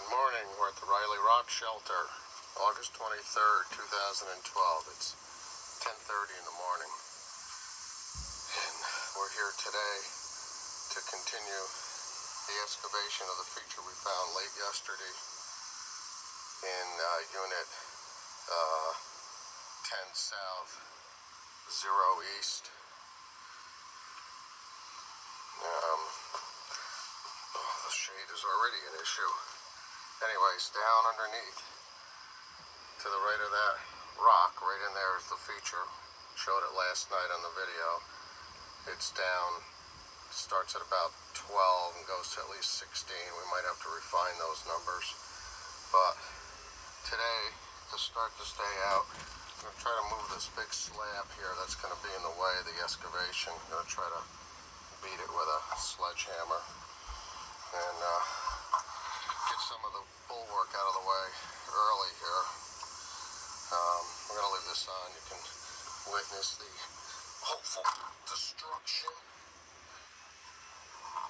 Good morning. We're at the Riley Rock Shelter, August 23rd, 2012. It's 10:30 in the morning. And we're here today to continue the excavation of the feature we found late yesterday in Unit 10 South, 0 East. The shade is already an issue. Anyways, down underneath, to the right of that rock, right in there is the feature. Showed it last night on the video. It's down, starts at about 12 and goes to at least 16. We might have to refine those numbers. But today, to start this day out, I'm going to try to move this big slab here that's going to be in the way of the excavation. I'm going to try to beat it with a sledgehammer and get some of the bulwark out of the way early here. We're going to leave this on. You can witness the hopeful destruction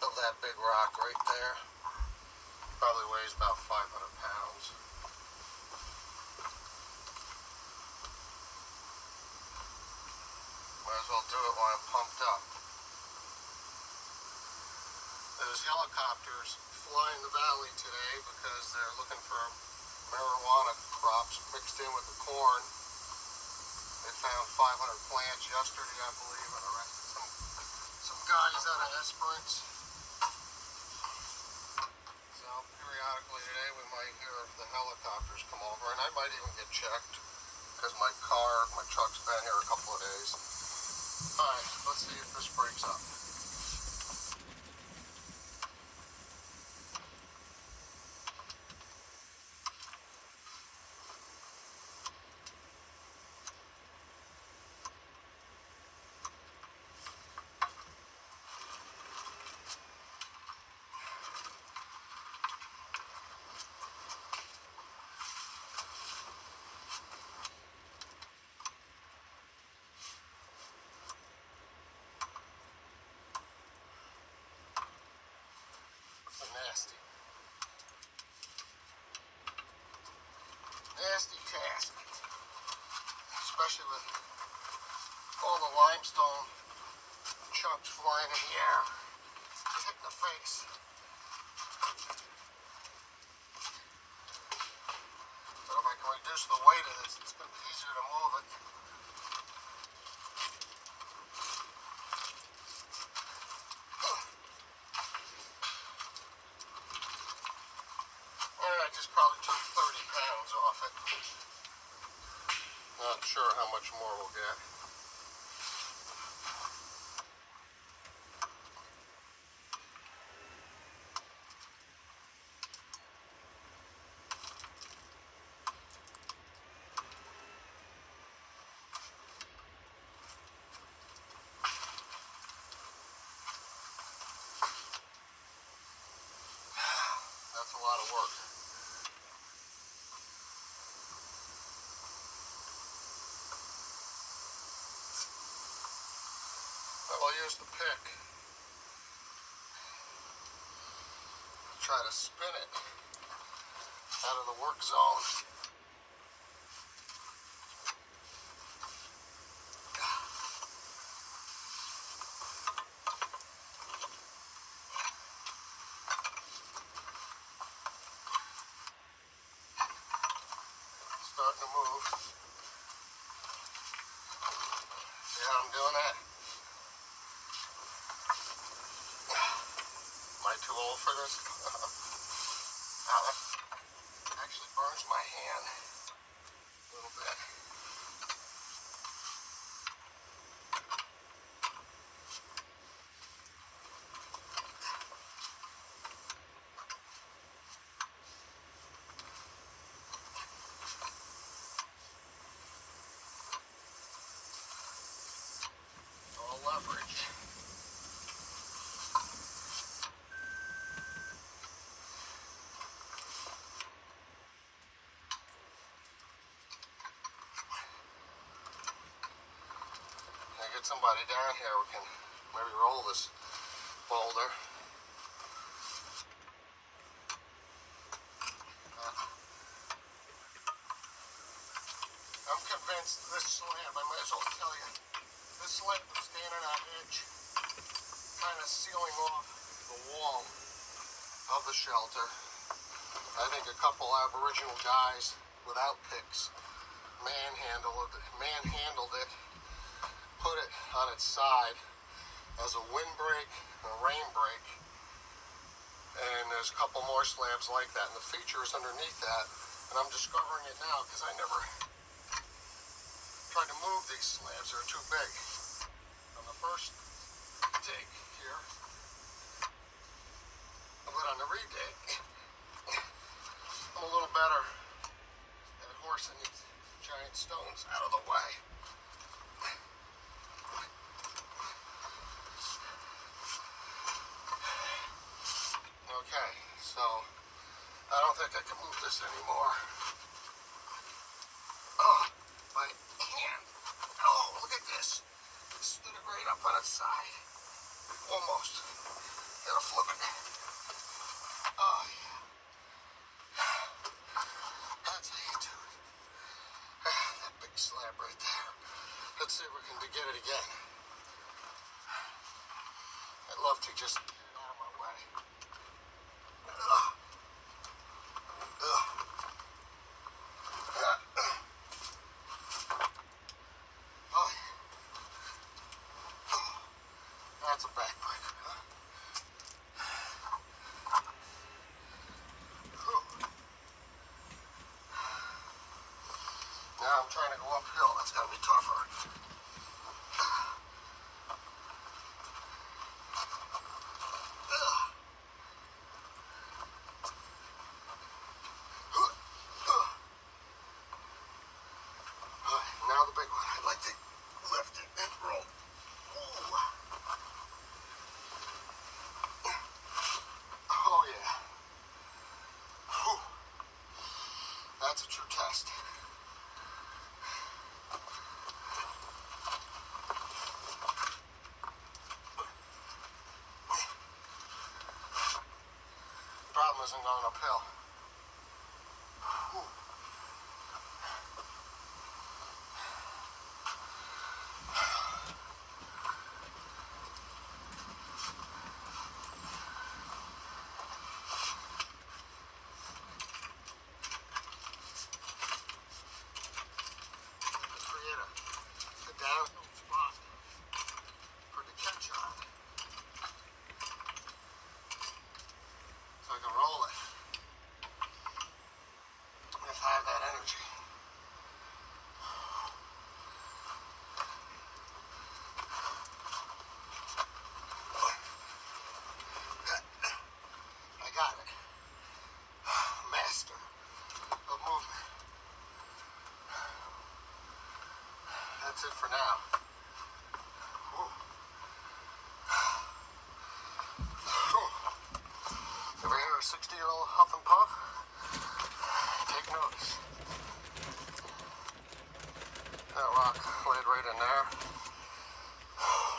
of that big rock right there. Probably weighs about 500 pounds. Might as well do it while I'm pumped up. There's helicopters flying the valley today because they're looking for marijuana crops mixed in with the corn. They found 500 plants yesterday, I believe, and arrested some guys out of Esperance. So periodically today we might hear the helicopters come over, and I might even get checked because my truck's been here a couple of days. Alright, let's see if this breaks up. Nasty task, especially with all the limestone chunks flying in the air, hitting the face. So if I can reduce the weight of this, it's going to be easier to move it. And I just probably took 30 pounds off it. Not sure how much more we'll get. That's a lot of work. I'll use the pick. Try to spin it out of the work zone. Starting to move. See how I'm doing that? Am I too old for this? That actually burns my hand a little bit. All leverage. Get somebody down here, we can maybe roll this boulder. against this slab, I might as well tell you. This slab was standing on edge, kind of sealing off the wall of the shelter. I think a couple Aboriginal guys without picks manhandled it, put it on its side as a windbreak, a rain break, and there's a couple more slabs like that, and the feature is underneath that, and I'm discovering it now because I never tried to move these slabs. They're too big. On the first dig here, but on the re-dig, I'm a little better at horsing these giant stones out of the way. Okay, so I don't think I can move this anymore. Oh, my hand. Oh, look at this. It stood it right up on its side. Almost. Gotta flip it. Oh, yeah. That's how you do it. That big slab right there. Let's see if we can get it again. I'd love to just get it out of my way. That's a backbreaker, huh? Now I'm trying to go uphill. That's gotta be tougher. Now the big one. I'd like to lift it and roll. Ooh. Oh yeah. Whew. That's a true test. Problem isn't going uphill. Whew. A downhill spot for the catch on. So I can roll it. If I have that energy. I got it. Master of movement. That's it for now. Whew. Ever hear a 60-year-old huff and puff? Take notice. That rock laid right in there.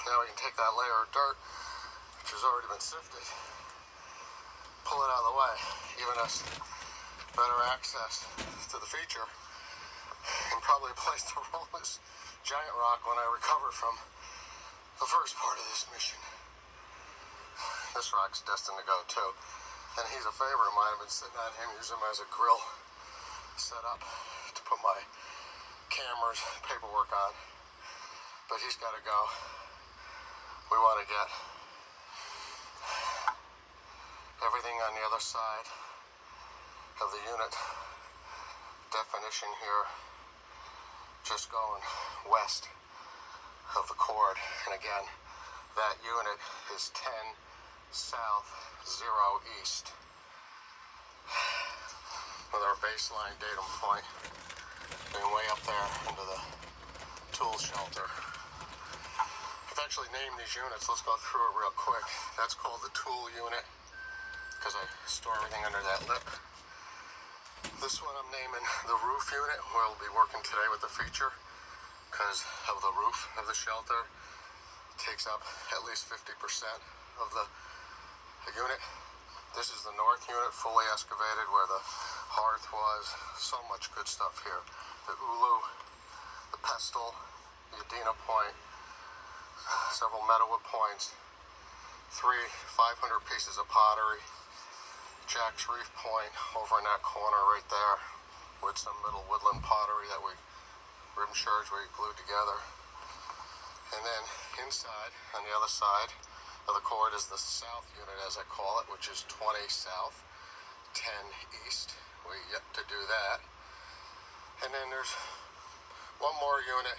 Now we can take that layer of dirt, which has already been sifted, pull it out of the way, giving us better access to the feature, and probably a place to roll this giant rock when I recover from the first part of this mission. This rock's destined to go too. And he's a favorite of mine. I've been sitting on him, using him as a grill set up to put my cameras, paperwork on. But he's got to go. We want to get everything on the other side of the unit. Definition here, just going west of the cord. And again, that unit is 10 south, 0 east. With our baseline datum point being way up there into the tool shelter. I've actually named these units. Let's go through it real quick. That's called the tool unit because I store everything under that lip. This one I'm naming the roof unit, where we'll be working today with the feature because of the roof of the shelter. It takes up at least 50% of the unit. This is the north unit, fully excavated, where the hearth was. So much good stuff here. The ulu, the Pestle, the Adena Point, several metalwood points, 500 pieces of pottery, Jack's Reef Point over in that corner right there with some little woodland pottery that rim sherds we glued together. And then inside, on the other side of the court, is the south unit, as I call it, which is 20 south, 10 east. We yet to do that. And then there's one more unit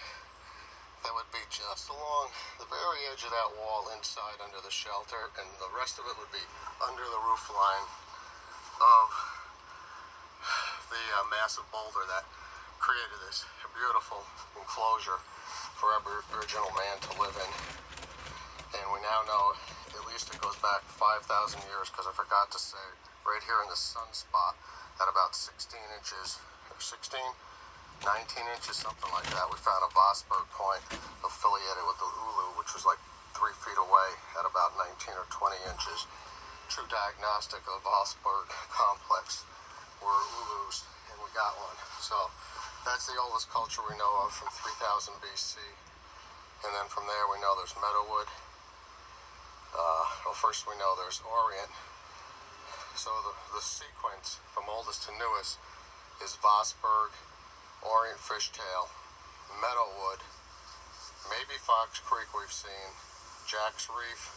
that would be just along the very edge of that wall inside under the shelter, and the rest of it would be under the roof line of the massive boulder that created this beautiful enclosure for Aboriginal man to live in. And we now know at least it goes back 5,000 years, because I forgot to say, right here in the sunspot at about 16 inches, or 16, 19 inches, something like that, we found a Vosburg point affiliated with the Ulu, which was like 3 feet away at about 19 or 20 inches. True diagnostic of the Vosburg complex were Ulus, and we got one. So that's the oldest culture we know of, from 3000 BC. And then from there we know there's Meadowwood. Well, first we know there's Orient. So the sequence from oldest to newest is Vosburg, Orient Fishtail, Meadowwood, maybe Fox Creek we've seen, Jack's Reef,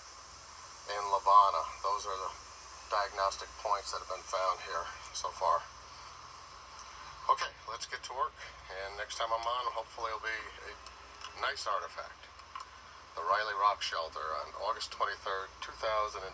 and Lavana. Those are the diagnostic points that have been found here so far. Okay, let's get to work, and next time I'm on, hopefully it'll be a nice artifact. The Riley Rock Shelter on August 23rd, 2012.